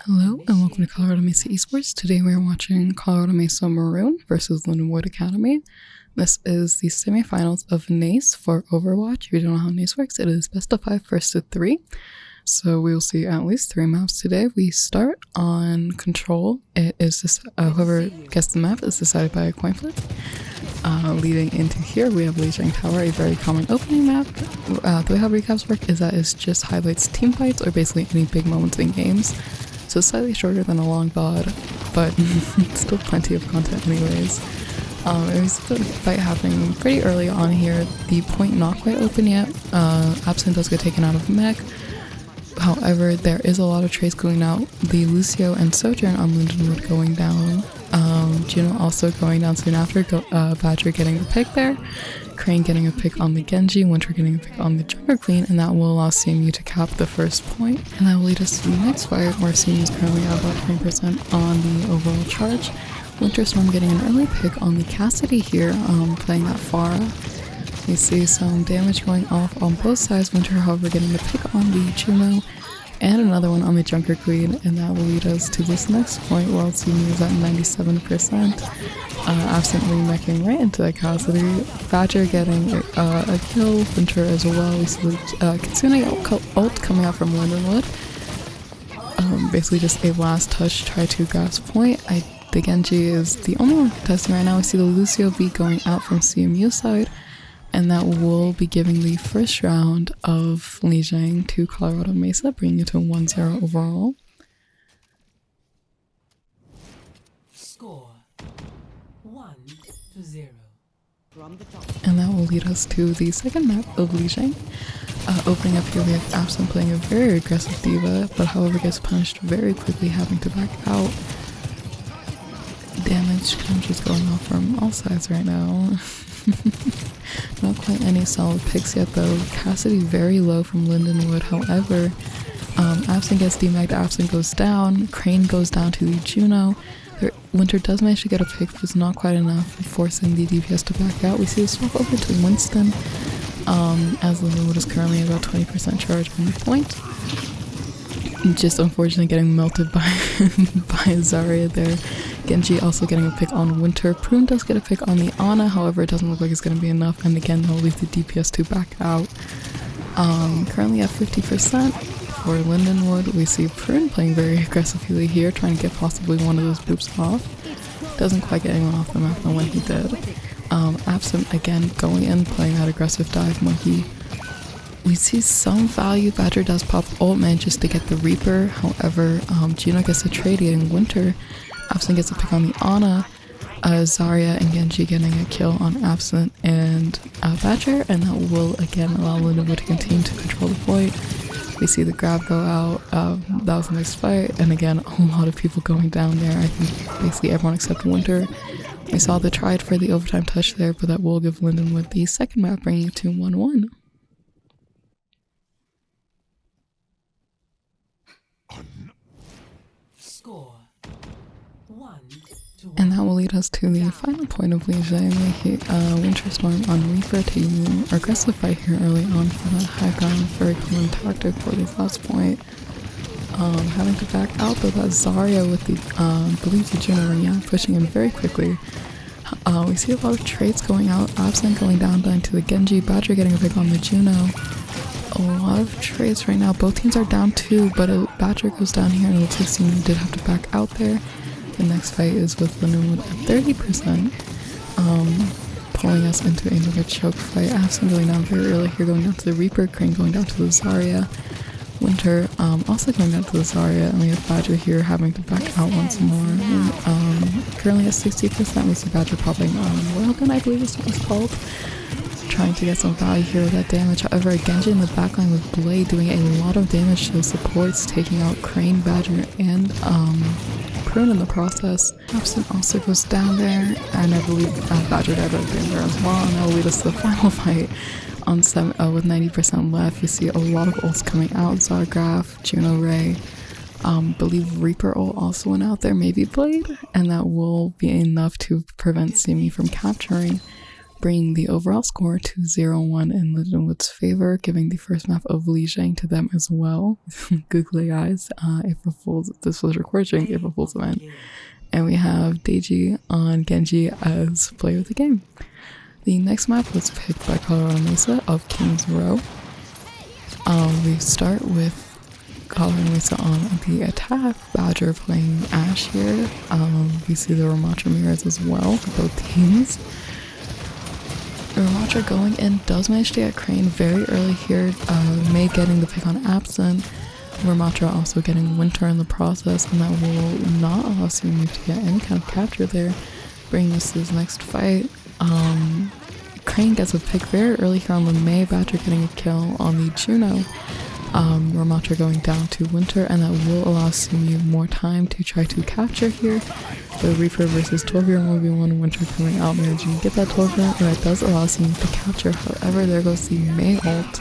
Hello and welcome to Colorado Mesa Esports. Today we are watching Colorado Mesa Maroon versus Lindenwood Academy. This is the semifinals of NACE for Overwatch. If you don't know how NACE works, it is best of 5 first to 3. So we will see at least 3 maps today. We start on control. It is this, whoever gets the map is decided by a coin flip. Leading into here, we have Lijiang Tower, a very common opening map. The way how recaps work is that it just highlights team fights or basically any big moments in games. So slightly shorter than a long VOD, but still plenty of content anyways. It was the fight happening pretty early on here. The point not quite open yet. Absent does get taken out of mech. However, there is a lot of trades going out. The Lucio and Sojourn on Lindenwood going down. Juno also going down soon after. Badger getting the pick there. Crane getting a pick on the Genji, Winter getting a pick on the Jungle Queen, and that will allow CMU to cap the first point. And that will lead us to the next fight, where CMU is currently at about 20% on the overall charge. Winter Storm getting an early pick on the Cassidy here, playing that Pharah. We see some damage going off on both sides. Winter, however, getting the pick on the Juno, and another one on the Junker Queen, and that will lead us to this next point where CMU is at 97%. Absently meching right into that Cassidy. Badger getting a kill, Winter as well. We see the Kitsune ult coming out from Lindenwood. Basically just a last touch, try to grasp point. The Genji is the only one contesting right now. We see the Lucio B going out from CMU side, and that will be giving the first round of Lijiang to Colorado Mesa, bringing it to 1-0 overall. Score 1-0. And that will lead us to the second map of Lijiang. Opening up here, we have Absent playing a very aggressive diva, but however gets punished very quickly, having to back out. Damage kind of just going off from all sides right now. Not quite any solid picks yet though. Cassidy very low from Lindenwood. However, Absent gets demagged, Absent goes down, Crane goes down to the Juno. Winter does manage to get a pick, but it's not quite enough, forcing the DPS to back out. We see a swap over to Winston, as Lindenwood is currently about 20% charge on the point. Just unfortunately getting melted by Zarya there. Genji also getting a pick on Winter. Prune does get a pick on the Ana, however it doesn't look like it's going to be enough, and again they'll leave the DPS to back out. Currently at 50% for Lindenwood. We see Prune playing very aggressively here, trying to get possibly one of those boops off. Doesn't quite get anyone off the map, and when he did. Absent again going in, playing that aggressive dive monkey. We see some value. Badger does pop ult just to get the Reaper, however Juno gets a trade getting Winter. Absent gets a pick on the Ana. Zarya and Genji getting a kill on Absent and Badger, and that will again allow Lindenwood to continue to control the point. We see the grab go out. That was a nice fight, and again a lot of people going down there. I think basically everyone except Winter. We saw the tried for the overtime touch there, but that will give Lindenwood the second map, bringing it to 1-1. Score 1-1. And that will lead us to the final point of Lijiang. Winter Storm on Reaper taking an aggressive fight here early on for that high ground, very common tactic for this last point. Having to back out though, that Zarya with the, I believe the Juno ring, yeah, pushing in very quickly. We see a lot of trades going out, Absent going down to the Genji, Badger getting a pick on the Juno. A lot of trades right now, both teams are down 2, but Badger goes down here and it looks like CMU did have to back out there. The next fight is with Lindenwood at 30%, pulling us into another choke fight. Absent going down very early here, going down to the Reaper, Crane going down to the Zarya, Winter also going down to the Zarya, and we have Badger here having to back out once more. Currently at 60%, we see Badger popping Railgun, I believe is what it's called. Trying to get some value here with that damage. However, Genji in the backline with Blade doing a lot of damage to the supports, taking out Crane, Badger, and Prune in the process. Absent also goes down there, and I believe Badger died right there as well, and that will lead us to the final fight on with 90% left. We see a lot of ults coming out, Zargraph, Juno Ray, believe Reaper ult also went out there, maybe Blade, and that will be enough to prevent CMU from capturing. bringing the overall score to 0-1 in Lindenwood's favor, giving the first map of Lijiang to them as well. Googly eyes. April Fool's. This was recorded during the April Fool's event. And we have Deiji on Genji as player of the game. The next map was picked by Colorado Mesa of Kings Row. We start with Colorado Mesa on the attack. Badger playing Ashe here. We see the Ramatra mirrors as well for both teams. Ramatra going in does manage to get Crane very early here. May getting the pick on Absent. Ramatra also getting Winter in the process, and that will not allow CMU to get any kind of capture there, bringing us to this next fight. Crane gets a pick very early here on the May, Badger getting a kill on the Juno. Ramatra going down to Winter, and that will allow CMU more time to try to capture here. The Reaper versus Torbjorn will be one, Winter coming out managing to get that Torbjorn, and that does allow CMU to capture. However, there goes the May ult.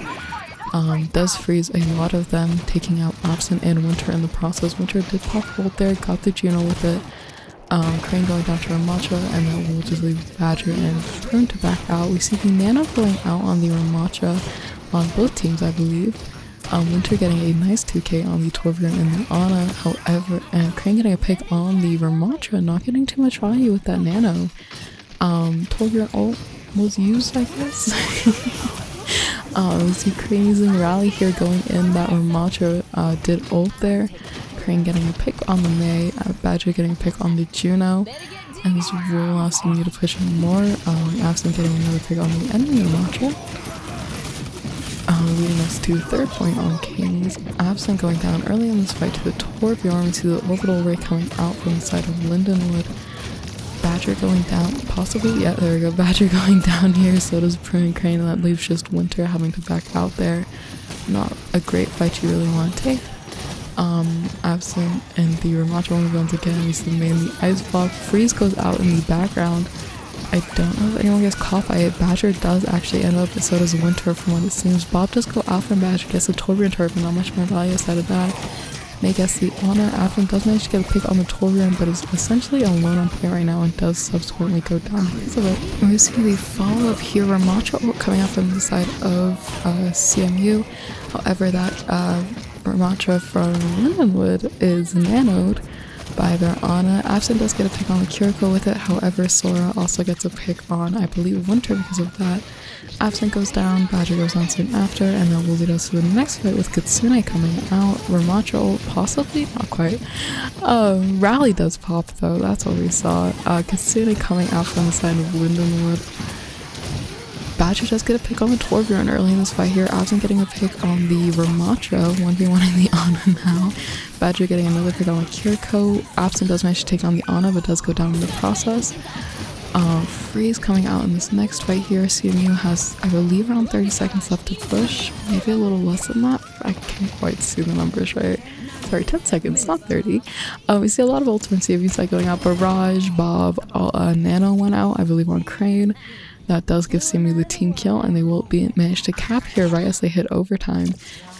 Does freeze a lot of them, taking out Absent and Winter in the process. Winter did pop ult there, got the Juno with it. Crane going down to Ramatra, and that will just leave Badger and Prune to back out. We see the Nano going out on the Ramatra on both teams, I believe. Winter getting a nice 2k on the Torbjorn and the Ana, however, and Crane getting a pick on the Ramatra, not getting too much value with that Nano. Torbjorn ult was used, I guess. We see Crane using Rally here going in. That Ramatra did ult there. Crane getting a pick on the May, Badger getting a pick on the Juno, and this will allow CMU to push in more. Absent getting another pick on the enemy Ramatra. Leading us to third point on Kings. Absent going down early in this fight to the Torbjorn. We see the orbital ray coming out from the side of Lindenwood. Badger going down, possibly, yeah, there we go, Badger going down here, so does Prune and Crane, and that leaves just Winter having to back out there. Not a great fight you really want to take. Absent and the Ramatra one once again, we see mainly Ice Block. Freeze goes out in the background. I don't know if anyone gets caught by it. Badger does actually end up, and so does Winter from what it seems. Bob does go out from Badger, gets the Torbjorn turret, not much more value aside of that. May gets the Honor. Absent does manage to get a pick on the Torbjorn, but is essentially alone on point right now and does subsequently go down because of it. And we see the follow-up here, Ramatra coming out from the side of CMU. However, that Ramatra from Lindenwood is nanoed by their Ana. Absent does get a pick on the Kiriko with it, however Sora also gets a pick on, I believe, Winter because of that. Absent goes down, Badger goes down soon after, and that will lead us to the next fight with Kitsune coming out. Ramatra ult, possibly? Not quite. Rally does pop though, that's what we saw. Kitsune coming out from the side of Lindenwood. Badger does get a pick on the Torbjorn early in this fight here. Absent getting a pick on the Ramatra, 1v1ing the Ana now. Badger getting another pick on the Kiriko. Absent does manage to take on the Ana, but does go down in the process. Freeze coming out in this next fight here. CMU has, I believe, around 30 seconds left to push. Maybe a little less than that. I can't quite see the numbers right. Sorry, 10 seconds, not 30. We see a lot of ultimate CMU side going out. Barrage, Bob, Nano went out, I believe, on Crane. That does give CMU the team kill, and they will manage to cap here right as they hit overtime.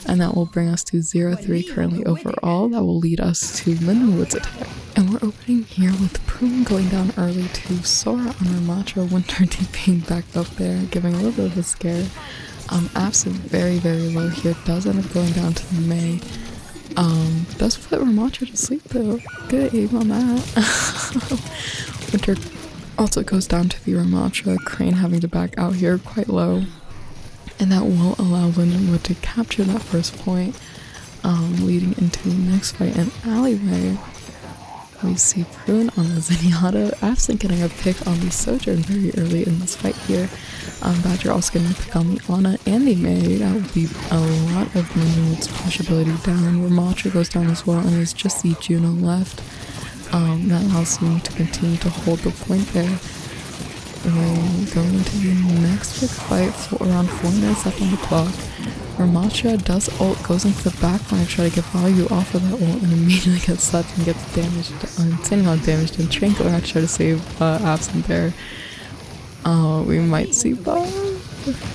And that will bring us to 0-3 currently overall. That will lead us to Lindenwood's attack. And we're opening here with Prune going down early to Sora on Ramatra, Winter TPing back up there, giving a little bit of a scare. Absent very, very low here, does end up going down to the May. Does put Ramatra to sleep though. Good aim on that. Winter also goes down to the Ramatra, Crane having to back out here quite low. And that will allow Lindenwood to capture that first point, leading into the next fight in Alleyway. We see Prune on the Zenyatta, Absent getting a pick on the Sojourn very early in this fight here. Badger also getting a pick on the Ana and the May. That would be a lot of Lindenwood's push ability down. Ramatra goes down as well, and it's just the Juno left. That allows him to continue to hold the point there. We're going into the next big fight for around 4 minutes left on the clock. Ramatra does ult, goes into the back line to try to get value off of that ult, and immediately gets slapped and gets damaged, insane amount of damage. And Train going out to try to save Absent there. We might see Bob,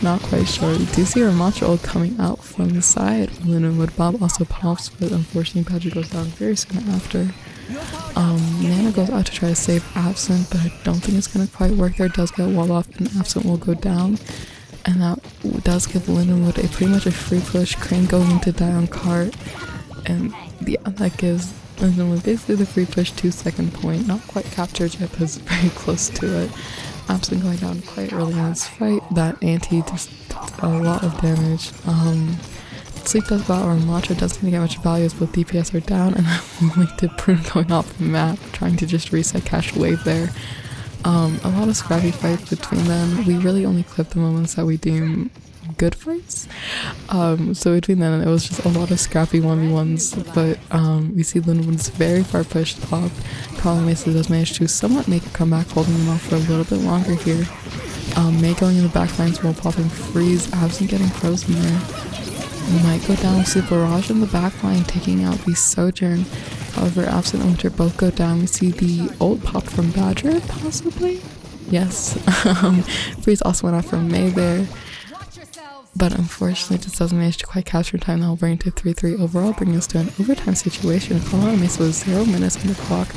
not quite sure. We do see Ramatra ult coming out from the side. Lindenwood Bob also pops, but unfortunately Badger goes down very soon after. Nana goes out to try to save Absent, but I don't think it's going to quite work there. Does get wall off and Absent will go down. And that does give Lindenwood pretty much a free push. Crane going into die on cart. And yeah, that gives Lindenwood basically the free push 2-second point. Not quite captured yet, but it's very close to it. Absent going down quite early in this fight. That anti just does a lot of damage. Sleep does about, or Macho doesn't get much value as both DPS are down, and that will lead to Prune going off the map, trying to just reset cash wave there. A lot of scrappy fights between them. We really only clip the moments that we deem good fights. So between them, it was just a lot of scrappy 1v1s, but we see Lindenwood's very far pushed off. Mesa does manage to somewhat make a comeback, holding them off for a little bit longer here. May going in the backlines while popping freeze. Absent getting frozen there. Might go down with Barrage in the backline, taking out the Sojourn. However, Absent and Winter both go down. We see the ult pop from Badger, possibly? Yes. Freeze also went out from May there. But unfortunately, just doesn't manage to quite capture time. That will bring it to 3-3 overall, bringing us to an overtime situation. Colorado Mesa with 0 minutes on the clock.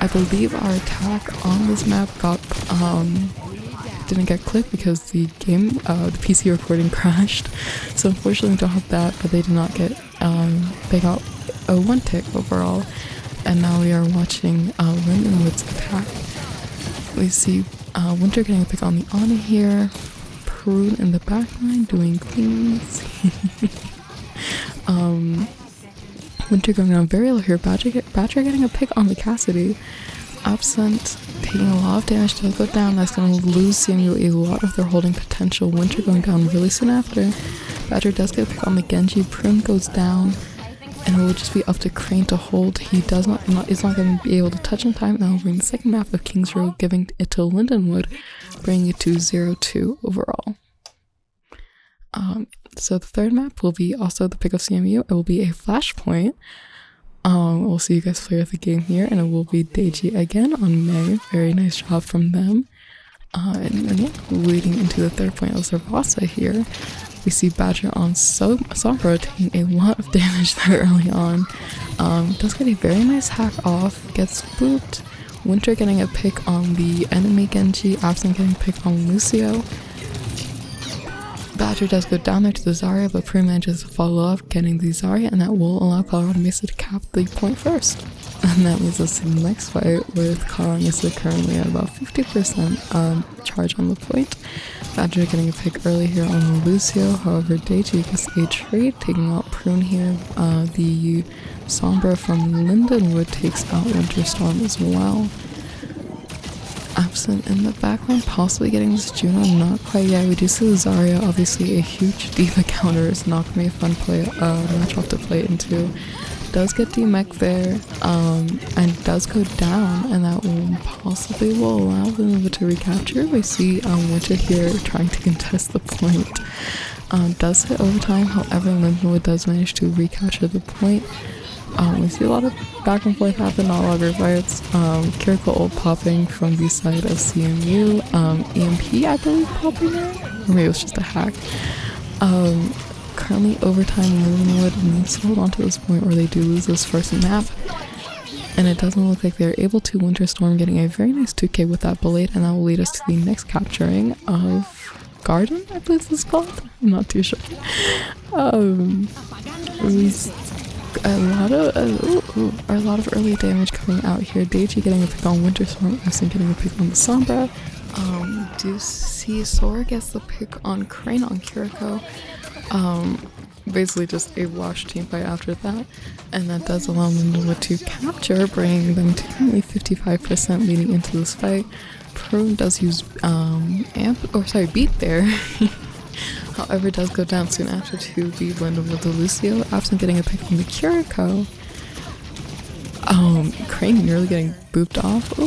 I believe our attack on this map didn't get clipped because the PC recording crashed. So unfortunately, we don't have that, but they did not get, they got a 1 tick overall. And now we are watching Lindenwood's attack. We see Winter getting a pick on the Ana here. Maroon in the backline doing things. Winter going down very low here. Badger getting a pick on the Cassidy. Absent taking a lot of damage to go down. That's going to lose CMU a lot of their holding potential. Winter going down really soon after. Badger does get a pick on the Genji. Prune goes down. And it will just be up to Crane to hold. He is not going to be able to touch in time. That will bring the second map of King's Row, giving it to Lindenwood, bringing it to 0-2 overall. So the third map will be also the pick of CMU. It will be a flashpoint. We'll see you guys play with the game here, and it will be Deiji again on May. Very nice job from them. And then, yeah, leading into the third point of Zervasa here. We see Badger on Sombra taking a lot of damage there early on. Does get a very nice hack off, gets spooked. Winter getting a pick on the enemy Genji, Absent getting a pick on Lucio. Badger does go down there to the Zarya, but Prune manages to follow up, getting the Zarya, and that will allow Colorado Mesa to cap the point first. And that leads us to the next fight, with Colorado Mesa currently at about 50% charge on the point. Badger getting a pick early here on Lucio, however Deiji gets a trade, taking out Prune here. The Sombra from Lindenwood takes out Winterstorm as well. Absent in the backline, possibly getting this Juno, not quite yet. We do see the Zarya, obviously a huge D.Va counter. It's not going to be a fun match off to play into. Does get D-Mech there, and does go down, and that will possibly allow them to recapture. We see Winter here trying to contest the point. Does hit overtime, however Lindenwood does manage to recapture the point. We see a lot of back and forth happen, not a lot of fights. Kiriko ult popping from the side of CMU. EMP, I believe, popping there? Or maybe it was just a hack. Currently overtime, Lindenwood needs to hold on to this point or they do lose this first map. And it doesn't look like they're able to. Winterstorm getting a very nice 2k with that Blade, and that will lead us to the next capturing of Garden, I believe it's called. I'm not too sure. A lot of early damage coming out here. Deiji getting a pick on Winterstorm, Absent getting a pick on the Sombra. Do see Sora gets the pick on Crane on Kiriko. Basically just a wash team fight after that, and that does allow Lindenwood to capture, bringing them to currently 55% leading into this fight. Prune does use beat there. However, does go down soon after to be blended with the Lucio. Absent getting a pick from the Kiriko. Crane nearly getting booped off.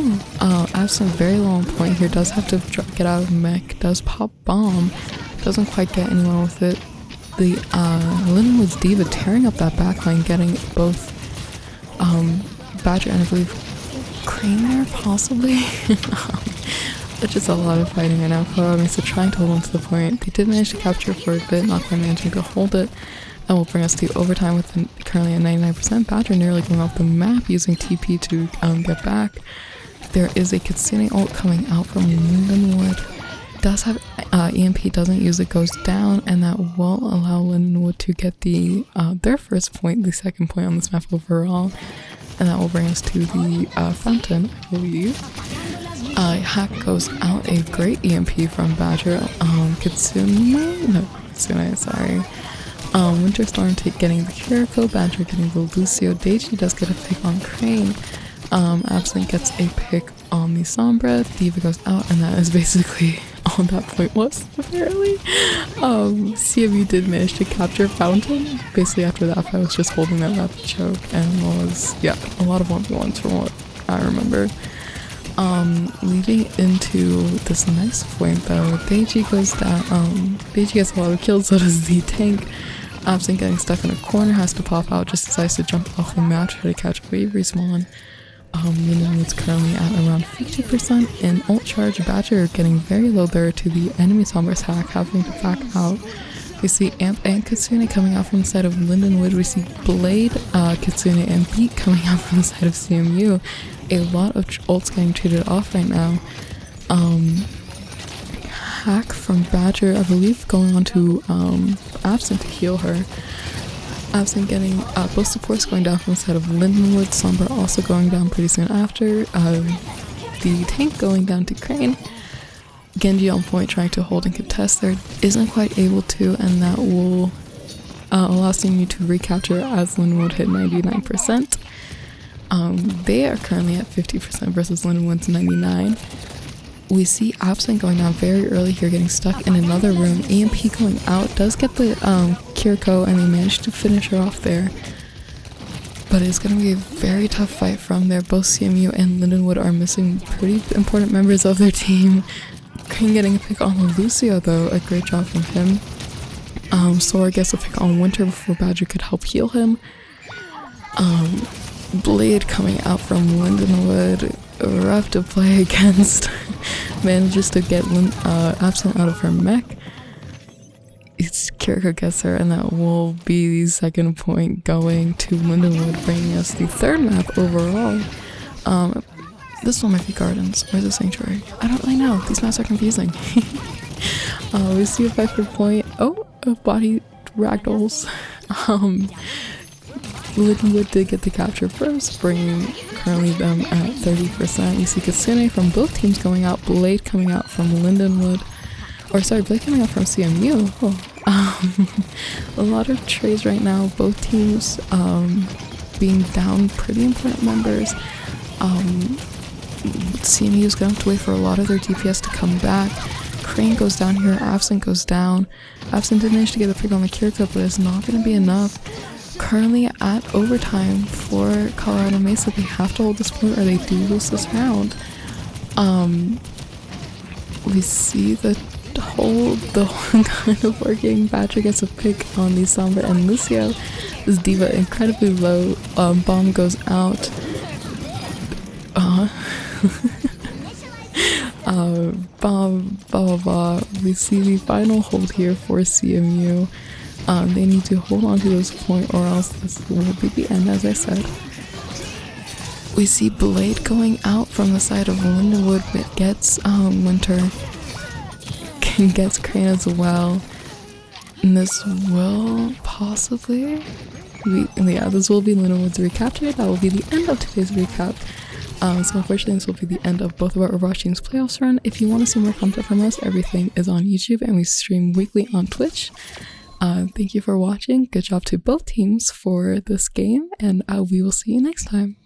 Absent very low on point here. Does have to get out of mech. Does pop bomb. Doesn't quite get anyone with it. The Lindenwood's D.Va tearing up that backline, getting both Badger and I believe Crane there, possibly. It's just a lot of fighting right now. Colorado Mesa trying to hold on to the point. They did manage to capture for a bit, not quite managing to hold it. That will bring us to overtime with currently at 99%. Badger nearly going off the map using TP to get back. There is a Kitsune ult coming out from Lindenwood. Does have EMP, doesn't use it, goes down, and that will allow Lindenwood to get the their first point, the second point on this map overall, and that will bring us to the fountain, I believe. Hack goes out, a great EMP from Badger. Kitsune, sorry. Winter Storm getting the Kiriko, Badger getting the Lucio, Daichi does get a pick on Crane. Absent gets a pick on the Sombra, Diva goes out, and that is basically all that point was, apparently. CMU did manage to capture Fountain. Basically after that fight was just holding that rapid choke, and was, yeah, a lot of 1v1s from what I remember. Leading into this next point though, Daichi goes down, Daichi gets a lot of kills, so does the tank. Absent getting stuck in a corner, has to pop out, just decides to jump off the map, try to catch a wave respawn. Lindenwood's currently at around 50% in ult charge. Badger getting very low there to the enemy Sombra's hack, having to back out. We see Amp and Kitsune coming out from the side of Lindenwood. We see Blade, Kitsune, and Beat coming out from the side of CMU. A lot of ults getting traded off right now. Hack from Badger, I believe, going on to Absent to heal her. Absent getting both supports going down from the side of Lindenwood. Sombra also going down pretty soon after. The tank going down to Crane. Genji on point trying to hold and contest there, isn't quite able to, and that will allow CMU to recapture as Lindenwood hit 99%. They are currently at 50% versus Lindenwood's 99%. We see Absent going down very early here, getting stuck in another room. EMP going out, does get the Kiriko, and they managed to finish her off there. But it's going to be a very tough fight from there. Both CMU and Lindenwood are missing pretty important members of their team. Crane getting a pick on Lucio though, a great job from him. Sora gets a pick on Winter before Badger could help heal him. Blade coming out from Lindenwood, rough to play against. Manages to get Absent out of her mech. Kiriko gets her, and that will be the second point going to Lindenwood, bringing us the third map overall. This one might be Gardens, or is it Sanctuary? I don't really know, these maps are confusing. We see a 5 point, body ragdolls. Lindenwood did get the capture first, bringing currently them at 30%. We see Kitsune from both teams going out, Blade coming out from Lindenwood, Blade coming out from CMU. A lot of trades right now, both teams being down pretty important members. CMU is going to have to wait for a lot of their DPS to come back. Crane goes down here, Absent goes down. Absent did manage to get a pick on the Kiriko, but it's not going to be enough. Currently at overtime for Colorado Mesa, they have to hold this point or they do lose this round. We see the whole kind of working. Badger gets a pick on the Sombra and Lucio. This Diva incredibly low. Bomb goes out. We see the final hold here for CMU. They need to hold on to this point or else this will be the end, as I said. We see Blade going out from the side of Lindenwood, but gets Winter, gets Crane as well. And this will possibly this will be Lindenwood's recapture. That will be the end of today's recap. So unfortunately this will be the end of both of our Overwatch teams playoffs run. If you want to see more content from us, everything is on YouTube and we stream weekly on Twitch. Thank you for watching. Good job to both teams for this game, and we will see you next time.